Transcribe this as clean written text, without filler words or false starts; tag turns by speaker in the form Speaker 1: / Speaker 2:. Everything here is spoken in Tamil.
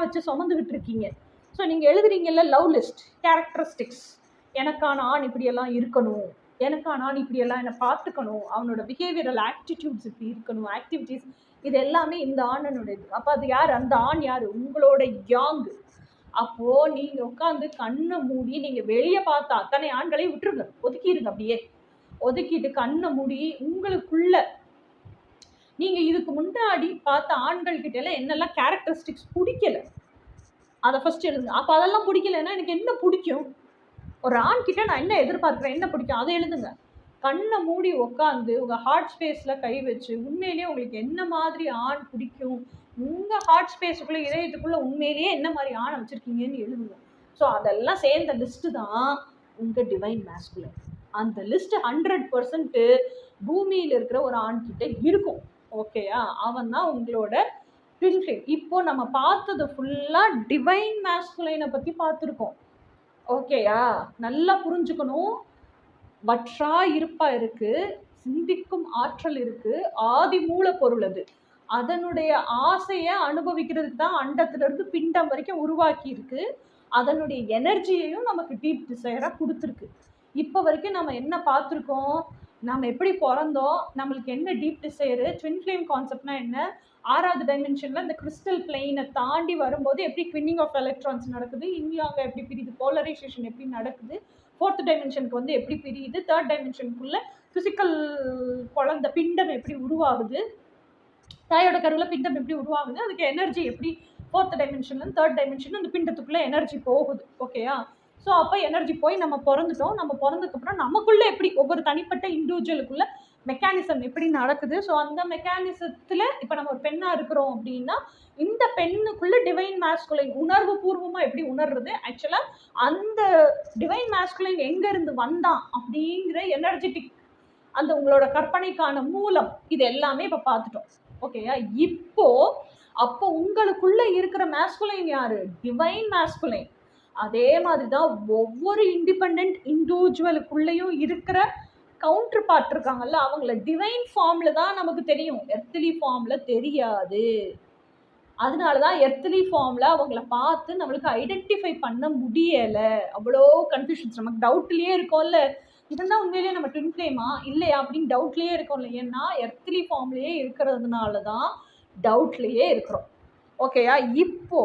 Speaker 1: வச்சு சுமந்துக்கிட்டு இருக்கீங்க. ஸோ நீங்கள் எழுதுறீங்கல்ல லவ் லிஸ்ட், கேரக்டரிஸ்டிக்ஸ், எனக்கான ஆண் இப்படியெல்லாம் இருக்கணும், எனக்கான ஆண் இப்படியெல்லாம் என்னை பார்த்துக்கணும், அவனோட பிஹேவியரல் ஆக்டிடியூட்ஸ் இப்படி இருக்கணும், ஆக்டிவிட்டீஸ், இது எல்லாமே இந்த ஆணனுடையது. அப்போ அது யார்? அந்த ஆண் யார்? உங்களோட யாங்கு. அப்போ நீங்க உட்காந்து கண்ணை மூடி நீங்க வெளியே பார்த்த அத்தனை ஆண்களையும் விட்டுருங்க, ஒதுக்கிடுங்க. அப்படியே ஒதுக்கிட்டு கண்ணை மூடி உங்களுக்குள்ள நீங்க இதுக்கு முன்னாடி பார்த்த ஆண்கள் கிட்ட எல்லாம் என்னெல்லாம் கேரக்டரிஸ்டிக்ஸ் பிடிக்கல அதை ஃபர்ஸ்ட் எழுதுங்க. அப்போ அதெல்லாம் பிடிக்கலன்னா எனக்கு என்ன பிடிக்கும், ஒரு ஆண் கிட்ட நான் என்ன எதிர்பார்க்குறேன், என்ன பிடிக்கும், அதை எழுதுங்க. கண்ணை மூடி உட்காந்து உங்க ஹார்ட் ஸ்பேஸ்ல கை வச்சு உண்மையிலேயே உங்களுக்கு என்ன மாதிரி ஆண் பிடிக்கும், உங்க ஹார்ட் ஸ்பேஸுக்குள்ள இதயத்துக்குள்ள உண்மையிலேயே என்ன மாதிரி ஆணை வச்சிருக்கீங்கன்னு எழுதுங்க. ஸோ அதெல்லாம் சேர்ந்த லிஸ்ட்டு தான் உங்க டிவைன் மேஸ்குலின். அந்த லிஸ்ட் 100% பூமியில் இருக்கிற ஒரு ஆண் கிட்ட இருக்கும். ஓகேயா? அவன் தான் உங்களோட ட்வின் ஃப்ளேம். இப்போ நம்ம பார்த்தது ஃபுல்லா டிவைன் மேஸ்குலைனை பத்தி பார்த்துருக்கோம். ஓகேயா? நல்லா புரிஞ்சுக்கணும். வற்றா இருப்பா இருக்கு, சிந்திக்கும் ஆற்றல் இருக்கு, ஆதி மூல பொருள் அது. அதனுடைய ஆசையை அனுபவிக்கிறதுக்கு தான் அண்டத்திலிருந்து பிண்டம் வரைக்கும் உருவாக்கி இருக்கு. அதனுடைய எனர்ஜியையும் நமக்கு டீப் டிசைராக கொடுத்துருக்கு. இப்போ வரைக்கும் நம்ம என்ன பார்த்துருக்கோம், நம்ம எப்படி பிறந்தோம், நம்மளுக்கு என்ன டீப் டிசைரு, ட்வின் ஃப்ளேம் கான்செப்ட்னா என்ன, 6வது டைமென்ஷனில் இந்த கிறிஸ்டல் பிளெயினை தாண்டி வரும்போது எப்படி ட்வின்னிங் ஆஃப் எலக்ட்ரான்ஸ் நடக்குது, இன்யாங்க எப்படி பிரியுது, போலரைசேஷன் எப்படி நடக்குது, 4th டைமென்ஷனுக்கு வந்து எப்படி பிரியுது, 3rd டைமென்ஷனுக்குள்ள ஃபிசிக்கல் குழந்தை பிண்டம் எப்படி உருவாகுது, தாயோட கருவில் பிண்டம் எப்படி உருவாகுது, அதுக்கு எனர்ஜி எப்படி 4th டைமென்ஷன்லேருந்து 3rd டைமென்ஷன் அந்த பிண்டத்துக்குள்ளே எனர்ஜி போகுது. ஓகேயா? ஸோ அப்போ எனர்ஜி போய் நம்ம பிறந்துட்டோம். நம்ம பிறந்ததுக்கப்புறம் நமக்குள்ளே எப்படி ஒவ்வொரு தனிப்பட்ட இண்டிவிஜுவலுக்குள்ள மெக்கானிசம் எப்படி நடக்குது. ஸோ அந்த மெக்கானிசத்தில் இப்போ நம்ம ஒரு பெண்ணாக இருக்கிறோம் அப்படின்னா இந்த பெண்ணுக்குள்ள டிவைன் மேஸ்குலைன் உணர்வு பூர்வமாக எப்படி உணர்றது, ஆக்சுவலாக அந்த டிவைன் மேஸ்குலைன் எங்கேருந்து வந்தான் அப்படிங்கிற எனர்ஜெட்டிக் அந்த உங்களோட கற்பனைக்கான மூலம் இது எல்லாமே இப்போ பார்த்துட்டோம். ஓகேயா? அப்போ உங்களுக்குள்ள இருக்கிற மேஸ்குலைன் யாரு? Divine masculine. அதே மாதிரி தான் ஒவ்வொரு இண்டிபெண்ட் இண்டிவிஜுவலுக்குள்ளேயும் இருக்கிற கவுண்டர் பார்ட் இருக்காங்கல்ல, அவங்கள டிவைன் ஃபார்ம்ல தான் நமக்கு தெரியும், எர்த்லி ஃபார்ம்ல தெரியாது. அதனால தான் எர்த்லி ஃபார்ம்ல அவங்கள பார்த்து நம்மளுக்கு ஐடென்டிஃபை பண்ண முடியலை. அவ்வளோ கன்ஃபியூஷன்ஸ், நமக்கு டவுட்லேயே இருக்கோம்ல, இதெல்லாம் உண்மையிலேயே நம்ம ட்வின் ஃப்ளேமா இல்லையா அப்படின்னு டவுட்லேயே இருக்கோம்ல. ஏன்னா எர்த்லி ஃபார்ம்லேயே இருக்கிறதுனால தான் டவுட்லேயே இருக்கிறோம். ஓகேயா? இப்போ